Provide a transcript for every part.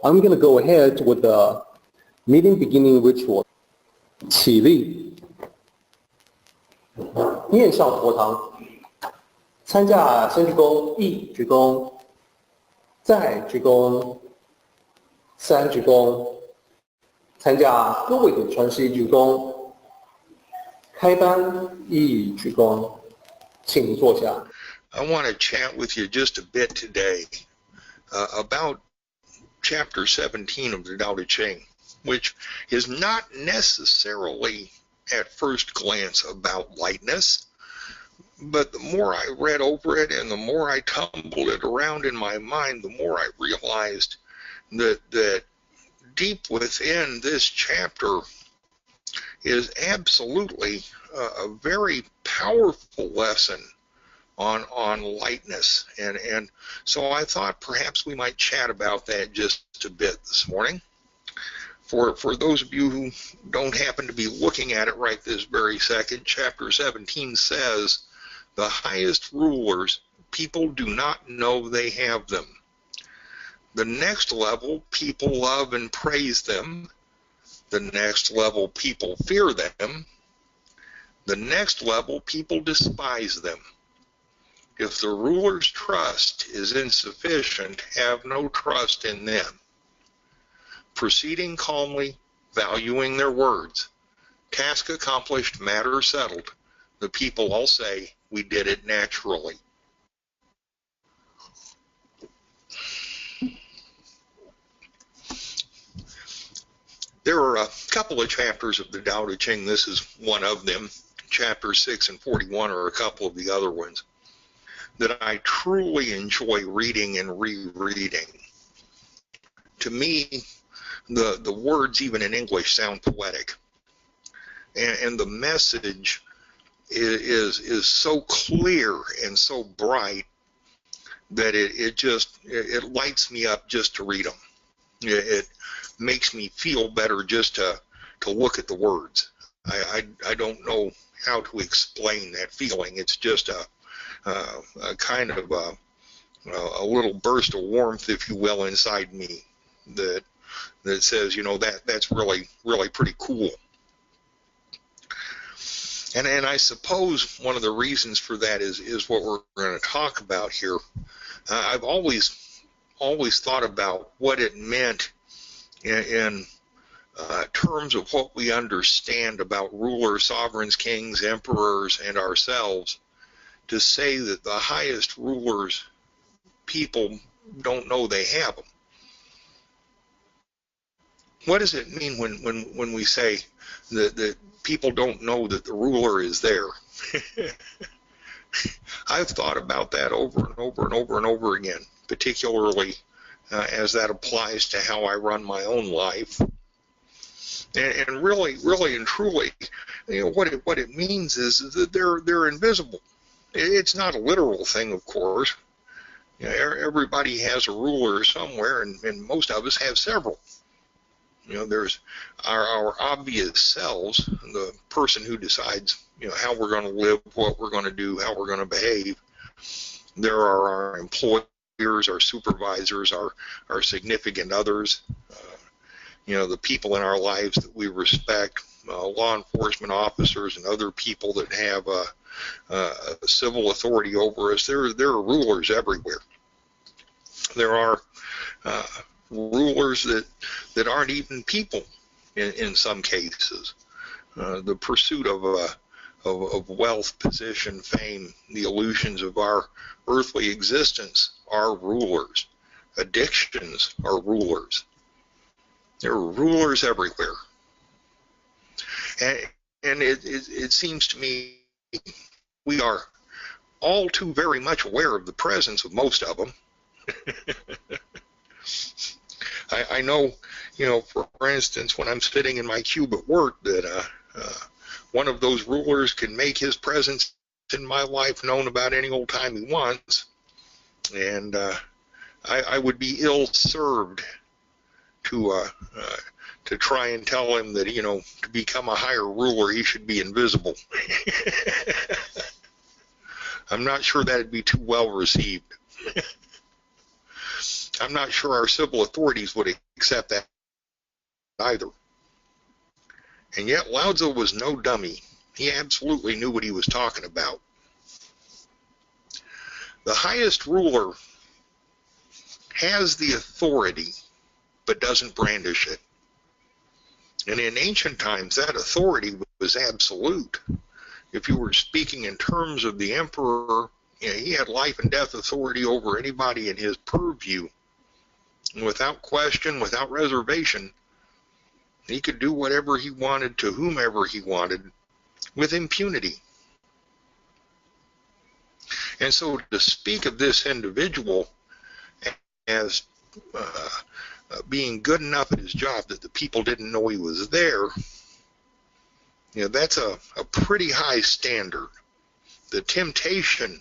I'm going to go ahead with the meeting beginning ritual. 起立，面向佛堂，参加先鞠躬，一鞠躬，再鞠躬，三鞠躬，参加各位的传习鞠躬，开班一鞠躬，请坐下。I want to chat with you just a bit today about chapter 17 of the Tao Te Ching, which is not necessarily at first glance about lightness, but the more I read over it and the more I tumbled it around in my mind, the more I realized that deep within this chapter is absolutely a very powerful lesson on lightness, and so I thought perhaps we might chat about that just a bit this morning. For those of you who don't happen to be looking at it right this very second, chapter 17 says, the highest rulers, people do not know they have them. The next level, people love and praise them. The next level, people fear them. The next level, people despise them. If the ruler's trust is insufficient, have no trust in them. Proceeding calmly, valuing their words. Task accomplished, matter settled. The people all say, we did it naturally. There are a couple of chapters of the Tao Te Ching. This is one of them. Chapters 6 and 41 are a couple of the other ones that I truly enjoy reading and rereading. To me, the words, even in English, sound poetic. And the message is so clear and so bright that it lights me up just to read them. It makes me feel better just to look at the words. I don't know how to explain that feeling. It's just a kind of a little burst of warmth, if you will, inside me that says, you know, that's really pretty cool. And I suppose one of the reasons for that is what we're going to talk about here. I've always thought about what it meant in terms of what we understand about rulers, sovereigns, kings, emperors, and ourselves, to say that the highest rulers, people don't know they have them. What does it mean when we say that people don't know that the ruler is there? I've thought about that over and over and over and over again, particularly as that applies to how I run my own life. And really and truly, you know, what it means is that they're invisible. It's not a literal thing, of course. You know, everybody has a ruler somewhere, and most of us have several. You know, there's our obvious selves, the person who decides, you know, how we're going to live, what we're going to do, how we're going to behave. There are our employers, our supervisors, our significant others, you know, the people in our lives that we respect, law enforcement officers and other people that have civil authority over us. There are rulers everywhere. There are rulers that aren't even people in some cases. The pursuit of wealth, position, fame, the illusions of our earthly existence are rulers. Addictions are rulers. There are rulers everywhere. And it seems to me we are all too very much aware of the presence of most of them. I know, you know, for instance, when I'm sitting in my cube at work, that one of those rulers can make his presence in my life known about any old time he wants, and I would be ill-served to try and tell him that, you know, to become a higher ruler, he should be invisible. I'm not sure that'd be too well received. I'm not sure our civil authorities would accept that either. And yet Lao Tzu was no dummy. He absolutely knew what he was talking about. The highest ruler has the authority, but doesn't brandish it. And in ancient times, that authority was absolute. If you were speaking in terms of the emperor, he had life and death authority over anybody in his purview. And without question, without reservation, he could do whatever he wanted to whomever he wanted with impunity. And so to speak of this individual as being good enough at his job that the people didn't know he was there, that's a pretty high standard. The temptation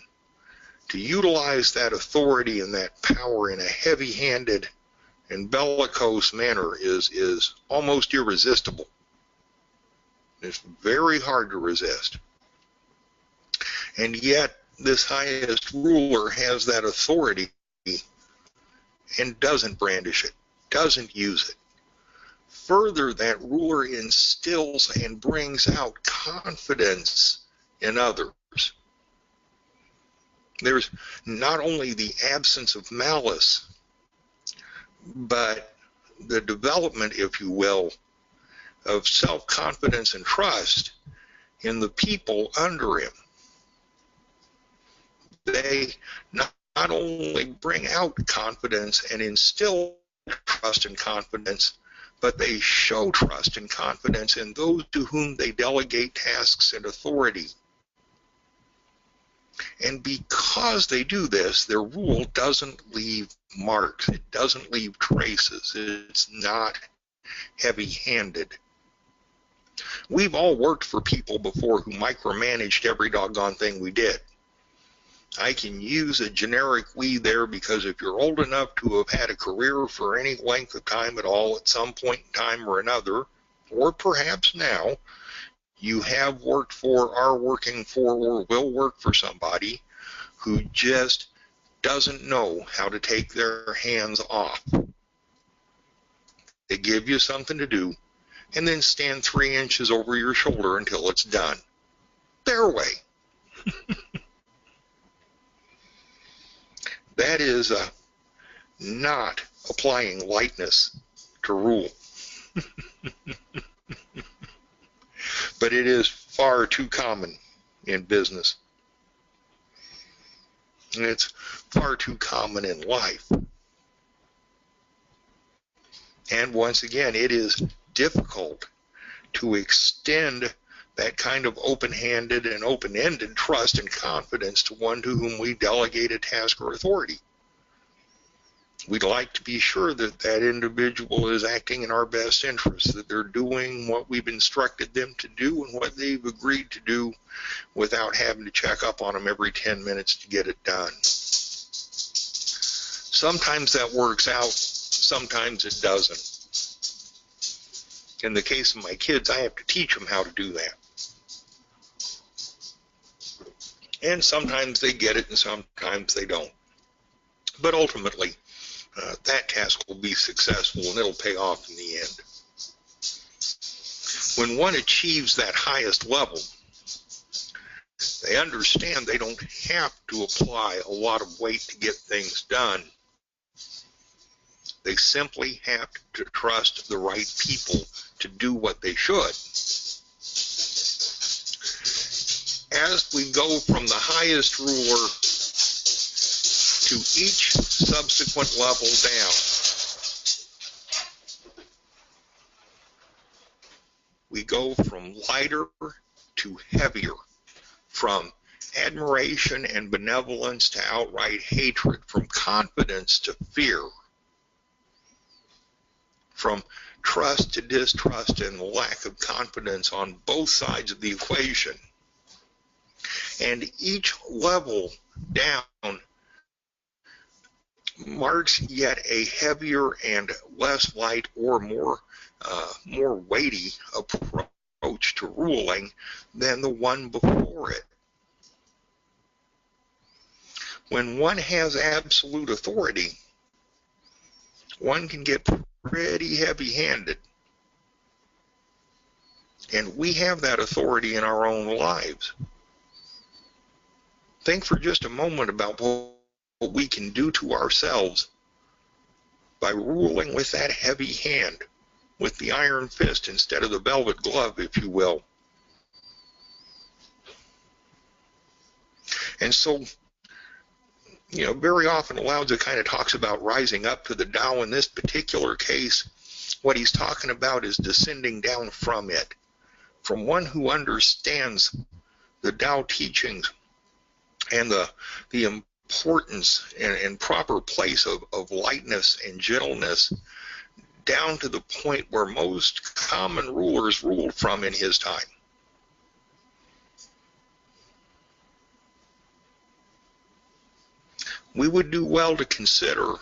to utilize that authority and that power in a heavy-handed and bellicose manner is almost irresistible. It's very hard to resist. And yet, this highest ruler has that authority and doesn't brandish it, doesn't use it. Further, that ruler instills and brings out confidence in others. There's not only the absence of malice, but the development, if you will, of self-confidence and trust in the people under him. They not only bring out confidence and instill trust and confidence, but they show trust and confidence in those to whom they delegate tasks and authority. And because they do this, their rule doesn't leave marks. It doesn't leave traces. It's not heavy-handed. We've all worked for people before who micromanaged every doggone thing we did. I can use a generic we there because if you're old enough to have had a career for any length of time at all at some point in time or another, or perhaps now, you have worked for, are working for, or will work for somebody who just doesn't know how to take their hands off. They give you something to do and then stand 3 inches over your shoulder until it's done. Their way. That is not applying lightness to rule. But it is far too common in business. And it's far too common in life. And once again, it is difficult to extend that kind of open-handed and open-ended trust and confidence to one to whom we delegate a task or authority. We'd like to be sure that that individual is acting in our best interest, that they're doing what we've instructed them to do and what they've agreed to do without having to check up on them every 10 minutes to get it done. Sometimes that works out, sometimes it doesn't. In the case of my kids, I have to teach them how to do that. And sometimes they get it and sometimes they don't. But ultimately, that task will be successful and it'll pay off in the end. When one achieves that highest level, they understand they don't have to apply a lot of weight to get things done. They simply have to trust the right people to do what they should. As we go from the highest ruler to each subsequent level down, we go from lighter to heavier, from admiration and benevolence to outright hatred, from confidence to fear, from trust to distrust and lack of confidence on both sides of the equation. And each level down marks yet a heavier and less light or more weighty approach to ruling than the one before it. When one has absolute authority, one can get pretty heavy-handed. And we have that authority in our own lives. Think for just a moment about what we can do to ourselves by ruling with that heavy hand, with the iron fist instead of the velvet glove, if you will. And so, very often Lao Tzu kind of talks about rising up to the Tao. In this particular case, what he's talking about is descending down from it, from one who understands the Tao teachings and the importance and proper place of lightness and gentleness, down to the point where most common rulers ruled from in his time. We would do well to consider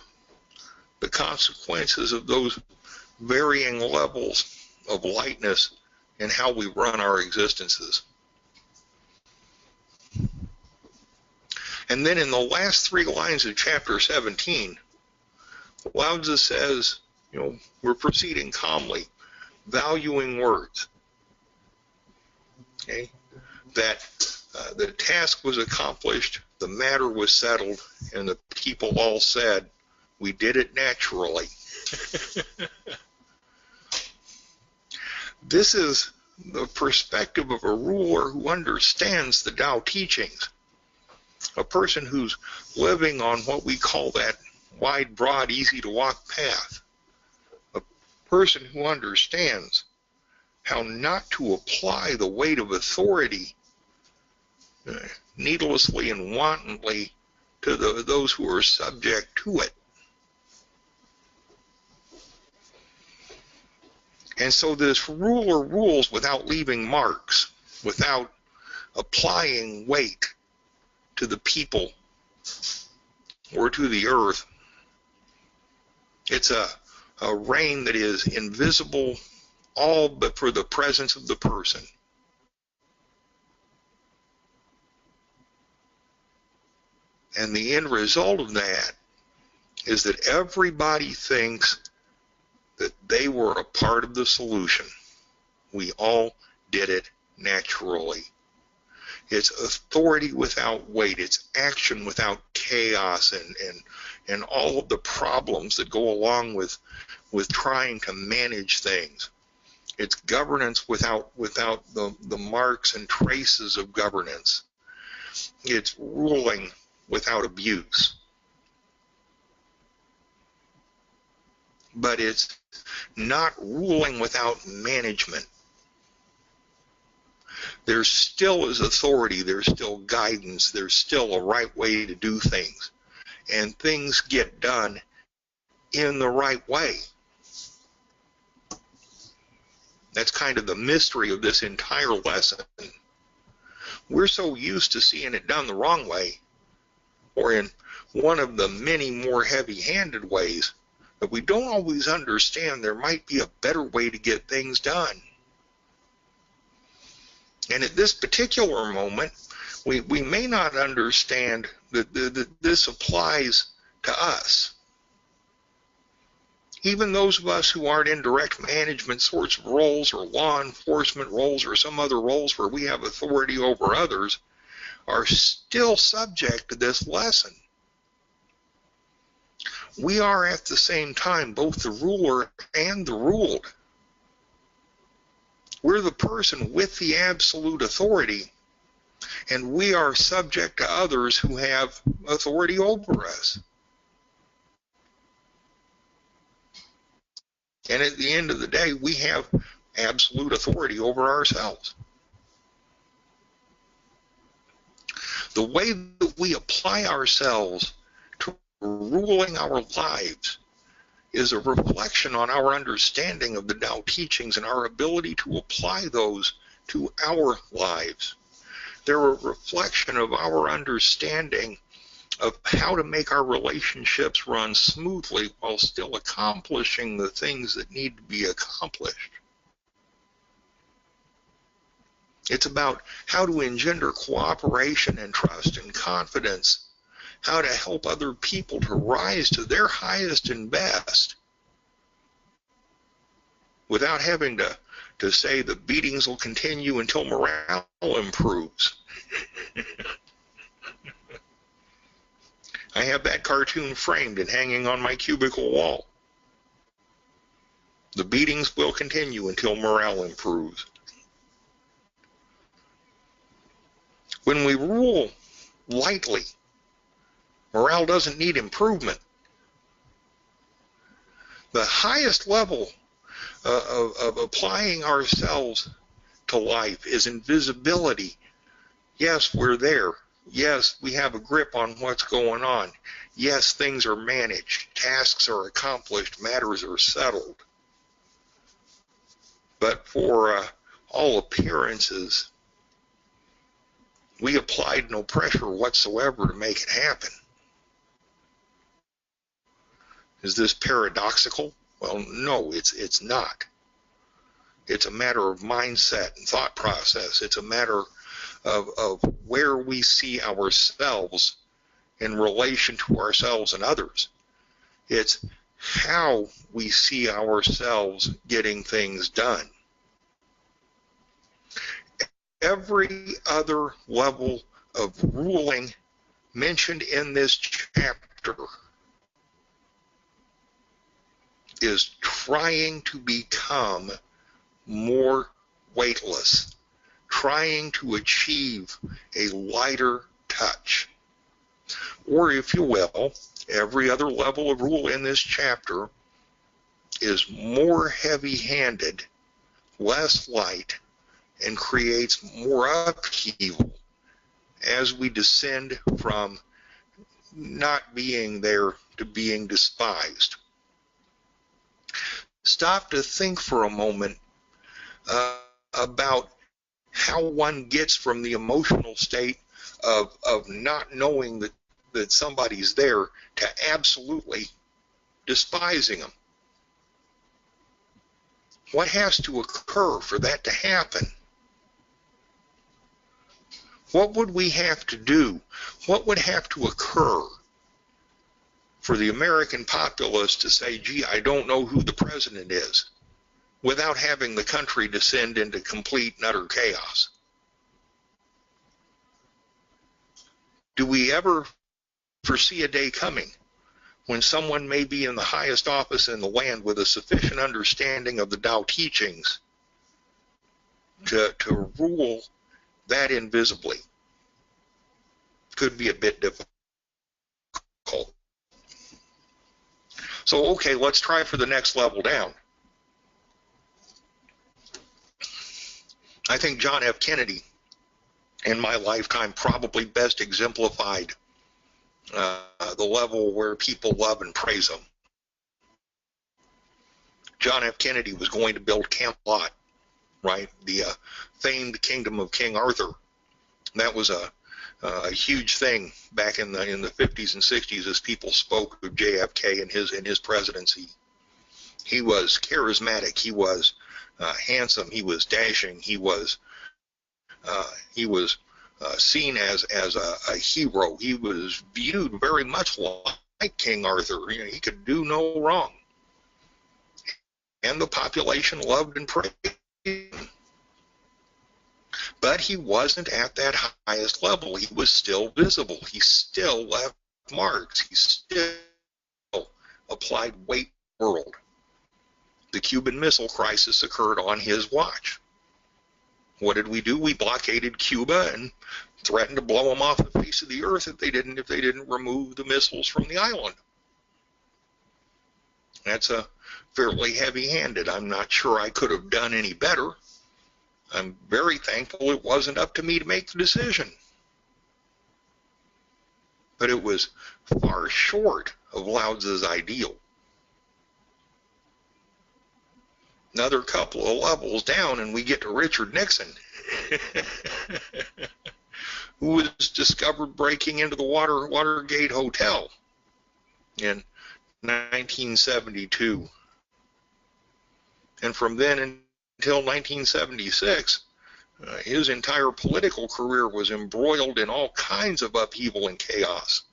the consequences of those varying levels of lightness in how we run our existences. And then in the last 3 lines of chapter 17, Lao Tzu says, we're proceeding calmly, valuing words. Okay? That the task was accomplished, the matter was settled, and the people all said, we did it naturally. This is the perspective of a ruler who understands the Tao teachings, a person who's living on what we call that wide, broad, easy-to-walk path, a person who understands how not to apply the weight of authority needlessly and wantonly to those who are subject to it. And so this ruler rules without leaving marks, without applying weight to the people or to the earth. It's a reign that is invisible, all but for the presence of the person. And the end result of that is that everybody thinks that they were a part of the solution. We all did it naturally. It's authority without weight. It's action without chaos and all of the problems that go along with trying to manage things. It's governance without the marks and traces of governance. It's ruling without abuse. But it's not ruling without management. There still is authority, there's still guidance, there's still a right way to do things. And things get done in the right way. That's kind of the mystery of this entire lesson. We're so used to seeing it done the wrong way, or in one of the many more heavy-handed ways, that we don't always understand there might be a better way to get things done. And at this particular moment, we may not understand that this applies to us. Even those of us who aren't in direct management sorts of roles or law enforcement roles or some other roles where we have authority over others are still subject to this lesson. We are at the same time both the ruler and the ruled. We're the person with the absolute authority, and we are subject to others who have authority over us. And at the end of the day, we have absolute authority over ourselves. The way that we apply ourselves to ruling our lives is a reflection on our understanding of the Tao teachings and our ability to apply those to our lives. They're a reflection of our understanding of how to make our relationships run smoothly while still accomplishing the things that need to be accomplished. It's about how to engender cooperation and trust and confidence, how to help other people to rise to their highest and best, without having to say the beatings will continue until morale improves. I have that cartoon framed and hanging on my cubicle wall. The beatings will continue until morale improves. When we rule lightly, morale doesn't need improvement. The highest level of applying ourselves to life is invisibility. Yes, we're there. Yes, we have a grip on what's going on. Yes, things are managed. Tasks are accomplished. Matters are settled. But for all appearances, we applied no pressure whatsoever to make it happen. Is this paradoxical? Well, no, it's not. It's a matter of mindset and thought process. It's a matter of where we see ourselves in relation to ourselves and others. It's how we see ourselves getting things done. Every other level of ruling mentioned in this chapter is trying to become more weightless, trying to achieve a lighter touch. Or, if you will, every other level of rule in this chapter is more heavy-handed, less light, and creates more upheaval as we descend from not being there to being despised. Stop to think for a moment about how one gets from the emotional state of not knowing that somebody's there to absolutely despising them. What has to occur for that to happen? What would we have to do? What would have to occur for the American populace to say, gee, I don't know who the president is, without having the country descend into complete and utter chaos? Do we ever foresee a day coming when someone may be in the highest office in the land with a sufficient understanding of the Tao Te Chings to rule that invisibly? Could be a bit difficult. So, okay, let's try for the next level down. I think John F. Kennedy, in my lifetime, probably best exemplified the level where people love and praise him. John F. Kennedy was going to build Camp Lot, right? The famed kingdom of King Arthur. That was a huge thing back in the 50s and 60s as people spoke of JFK and his presidency. He was charismatic. He was handsome. He was dashing. He was seen as a hero. He was viewed very much like King Arthur. You know, he could do no wrong, and the population loved and praised him. But he wasn't at that highest level. He was still visible. He still left marks. He still applied weight to the world. The Cuban Missile Crisis occurred on his watch. What did we do? We blockaded Cuba and threatened to blow them off the face of the earth if they didn't remove the missiles from the island. That's a fairly heavy-handed. I'm not sure I could have done any better. I'm very thankful it wasn't up to me to make the decision. But it was far short of Lao Tzu's ideal. Another couple of levels down and we get to Richard Nixon, who was discovered breaking into the Watergate Hotel in 1972. And from then until 1976, his entire political career was embroiled in all kinds of upheaval and chaos.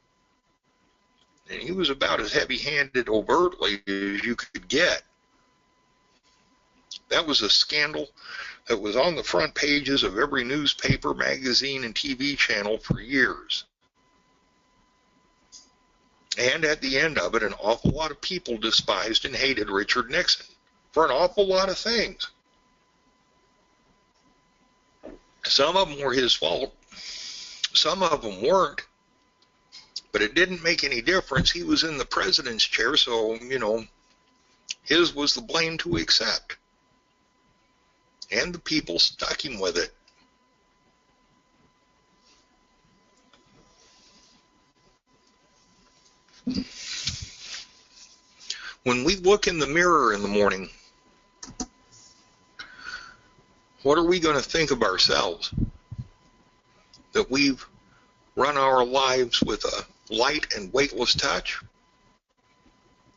And he was about as heavy-handed overtly as you could get. That was a scandal that was on the front pages of every newspaper, magazine, and TV channel for years. And at the end of it, an awful lot of people despised and hated Richard Nixon for an awful lot of things. Some of them were his fault. Some of them weren't. But it didn't make any difference. He was in the president's chair, so, his was the blame to accept. And the people stuck him with it. When we look in the mirror in the morning, what are we going to think of ourselves? That we've run our lives with a light and weightless touch,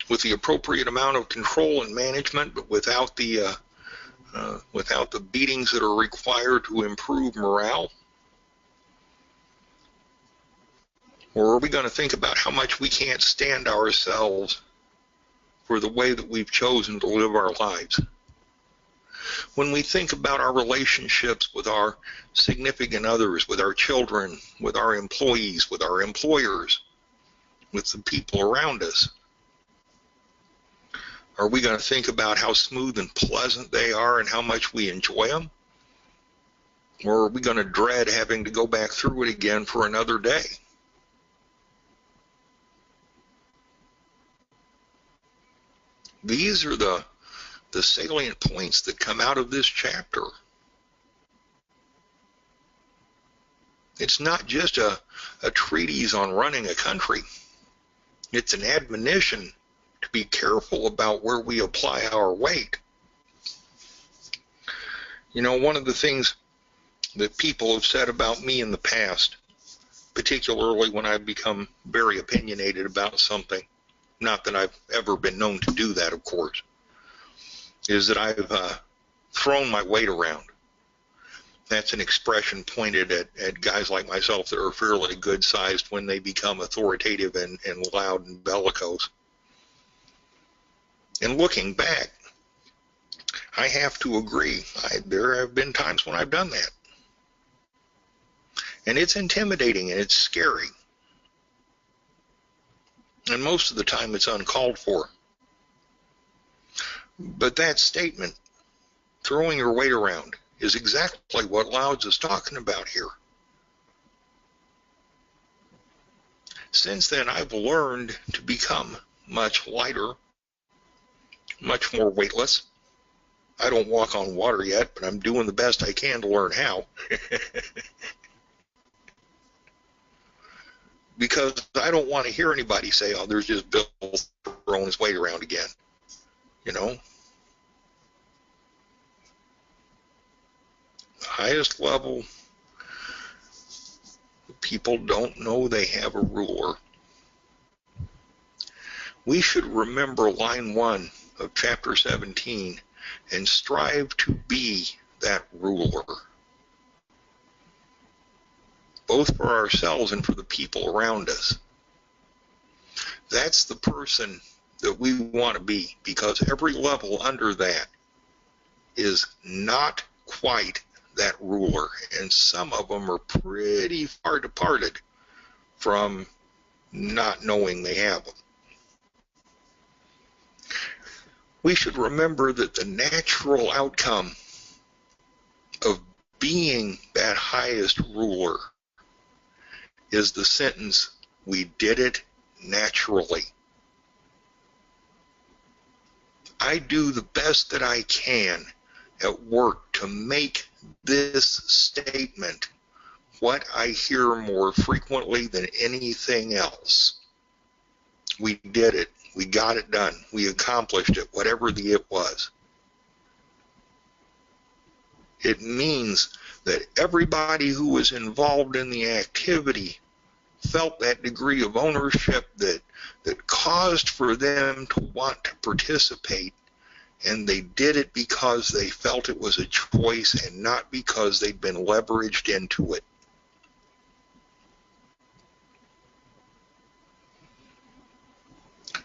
with the appropriate amount of control and management, but without the beatings that are required to improve morale? Or are we going to think about how much we can't stand ourselves for the way that we've chosen to live our lives? When we think about our relationships with our significant others, with our children, with our employees, with our employers, with the people around us, are we going to think about how smooth and pleasant they are and how much we enjoy them? Or are we going to dread having to go back through it again for another day? These are the salient points that come out of this chapter. It's not just a treatise on running a country. It's an admonition to be careful about where we apply our weight. One of the things that people have said about me in the past, particularly when I've become very opinionated about something, not that I've ever been known to do that, of course, is that I've thrown my weight around. That's an expression pointed at guys like myself that are fairly good-sized when they become authoritative and loud and bellicose. And looking back, I have to agree. There have been times when I've done that. And it's intimidating and it's scary. And most of the time it's uncalled for. But that statement, throwing your weight around, is exactly what Lao Tzu is talking about here. Since then, I've learned to become much lighter, much more weightless. I don't walk on water yet, but I'm doing the best I can to learn how. Because I don't want to hear anybody say, oh, there's just Bill throwing his weight around again. The highest level, people don't know they have a ruler. We should remember line 1 of chapter 17 and strive to be that ruler, both for ourselves and for the people around us. That's the person that we want to be, because every level under that is not quite that ruler, and some of them are pretty far departed from not knowing they have them. We should remember that the natural outcome of being that highest ruler is the sentence, we did it naturally. I do the best that I can at work to make this statement what I hear more frequently than anything else. We did it. We got it done. We accomplished it, whatever the it was. It means that everybody who was involved in the activity felt that degree of ownership that caused for them to want to participate, and they did it because they felt it was a choice and not because they'd been leveraged into it.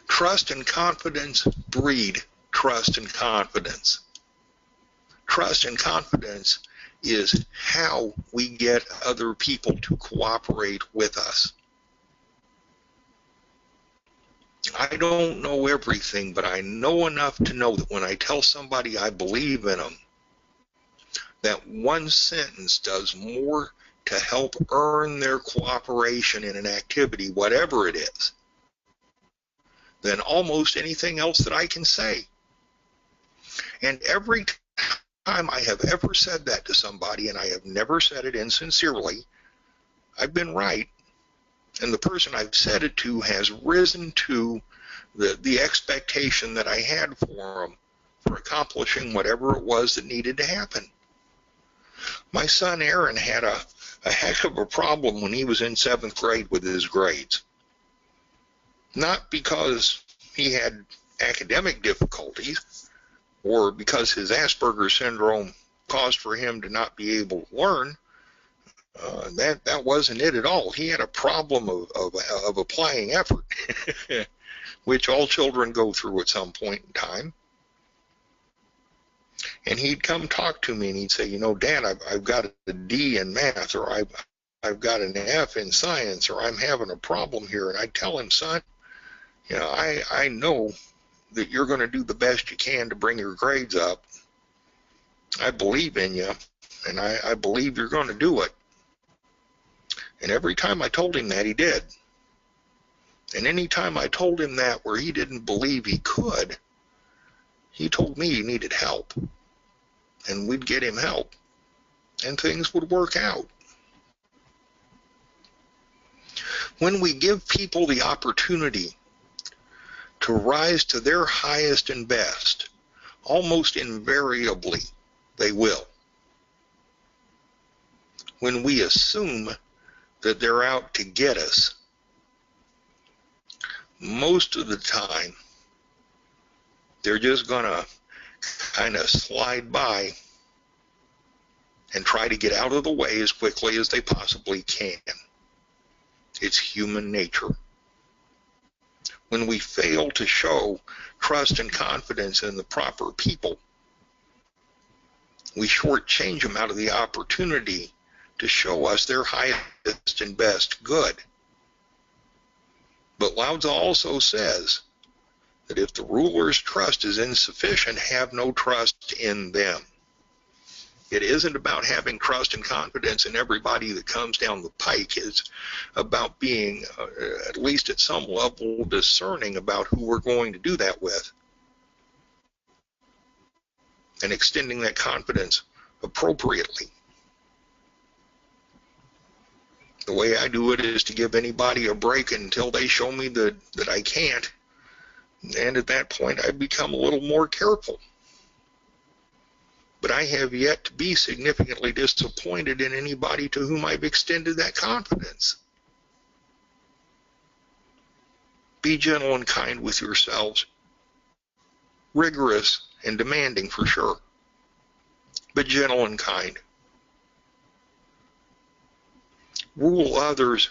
Trust and confidence breed trust and confidence. trust and confidence is how we get other people to cooperate with us. I don't know everything, but I know enough to know that when I tell somebody I believe in them, that one sentence does more to help earn their cooperation in an activity, whatever it is, than almost anything else that I can say. And every time I have ever said that to somebody, and I have never said it insincerely, I've been right. And the person I've said it to has risen to the expectation that I had for them for accomplishing whatever it was that needed to happen. My son Aaron had a heck of a problem when he was in 7th grade with his grades. Not because he had academic difficulties or because his Asperger's syndrome caused for him to not be able to learn. That wasn't it at all. He had a problem of applying effort, which all children go through at some point in time. And he'd come talk to me and he'd say, you know, Dad, I've got a D in math, or I've got an F in science, or I'm having a problem here. And I'd tell him, son, you know, I know that you're going to do the best you can to bring your grades up. I believe in you, and I believe you're going to do it. And every time I told him that, he did. And any time I told him that where he didn't believe he could, he told me he needed help. And we'd get him help. And things would work out. When we give people the opportunity to rise to their highest and best, almost invariably they will. When we assume that they're out to get us, most of the time they're just going to kind of slide by and try to get out of the way as quickly as they possibly can. It's human nature. When we fail to show trust and confidence in the proper people, we shortchange them out of the opportunity to show us their highest and best good. But Lao Tzu also says that if the ruler's trust is insufficient, have no trust in them. It isn't about having trust and confidence in everybody that comes down the pike. It's about being, at least at some level, discerning about who we're going to do that with, and extending that confidence appropriately. The way I do it is to give anybody a break until they show me that I can't. And at that point, I become a little more careful. But I have yet to be significantly disappointed in anybody to whom I've extended that confidence. Be gentle and kind with yourselves. Rigorous and demanding for sure, but gentle and kind. Rule others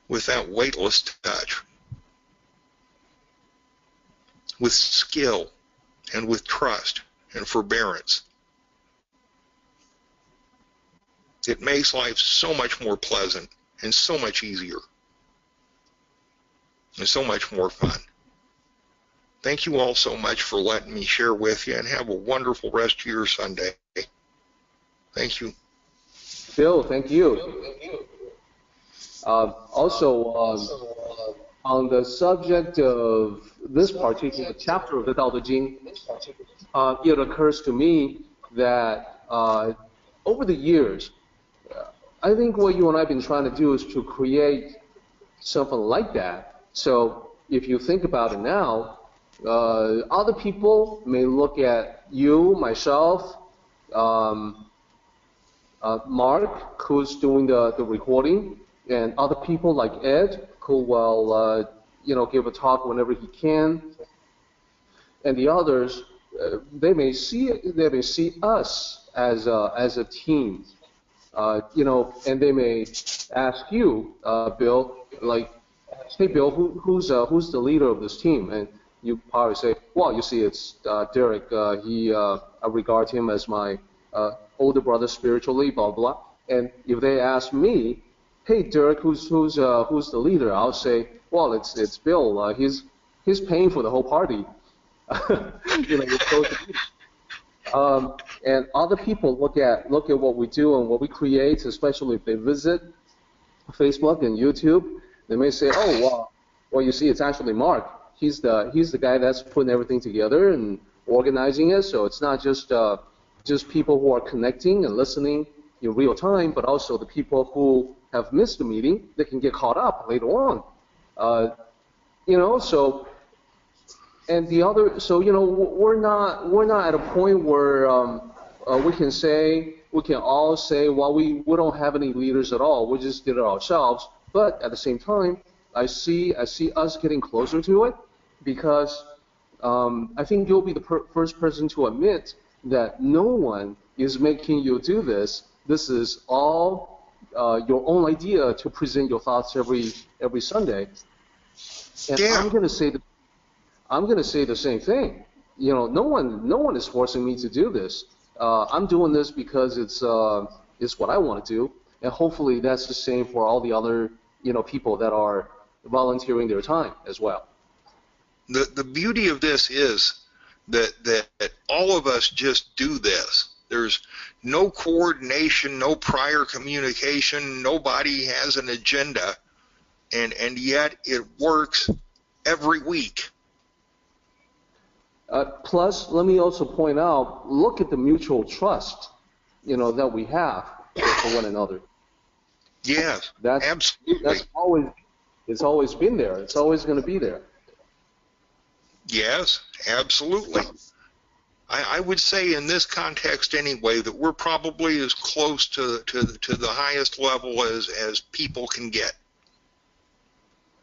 with that weightless touch, with skill and with trust and forbearance. It makes life so much more pleasant and so much easier and so much more fun. Thank you all so much for letting me share with you, and have a wonderful rest of your Sunday. Thank you. Bill, thank you. Also, on the subject of this particular chapter of the Dao De Jing, it occurs to me that over the years, I think what you and I have been trying to do is to create something like that. So if you think about it now, other people may look at you, myself, Mark, who's doing the recording, and other people like Ed, who will give a talk whenever he can, and the others, they may see us as a team, and they may ask you, Bill, like, hey, Bill, who's the leader of this team? And you probably say, well, you see, it's Derek. I regard him as my older brother spiritually, blah, blah. And if they ask me, hey, Derek, who's the leader? I'll say, well, it's Bill. He's paying for the whole party. And other people look at what we do and what we create, especially if they visit Facebook and YouTube. They may say, oh, well, you see, it's actually Mark. He's the guy that's putting everything together and organizing it. So it's not just people who are connecting and listening in real time, but also the people who have missed the meeting. They can get caught up later on. So. And the other, so we're not at a point where we can all say, well, we don't have any leaders at all. We just did it ourselves. But at the same time, I see us getting closer to it, because I think you'll be the first person to admit that no one is making you do this. This is all your own idea to present your thoughts every Sunday. And yeah. I'm going to say the same thing. No one is forcing me to do this. I'm doing this because it's what I want to do, and hopefully that's the same for all the other people that are volunteering their time as well. The beauty of this is that all of us just do this. There's no coordination, no prior communication. Nobody has an agenda, and yet it works every week. Plus, let me also point out, look at the mutual trust, that we have for one another. Yes, absolutely. It's always been there. It's always going to be there. Yes, absolutely. I would say in this context anyway that we're probably as close to the highest level as people can get.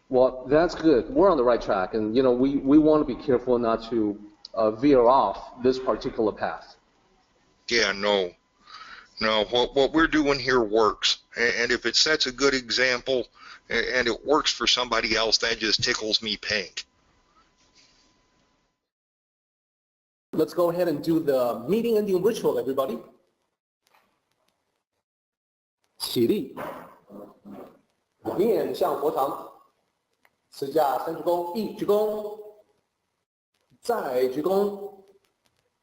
Well, that's good. We're on the right track, and we want to be careful not to veer off this particular path. Yeah, no. What we're doing here works, and if it sets a good example and it works for somebody else, that just tickles me pink. Let's go ahead and do the meeting ending ritual, everybody. 起立，面向佛堂，持架三鞠躬，一鞠躬，再鞠躬，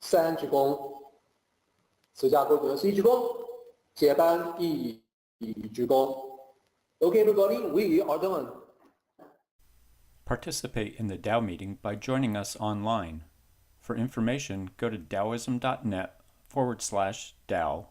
三鞠躬，持架规则是一鞠躬，接班一鞠躬。Okay, everybody, we are done. Participate in the Tao meeting by joining us online. For information, go to Taoism.net/Tao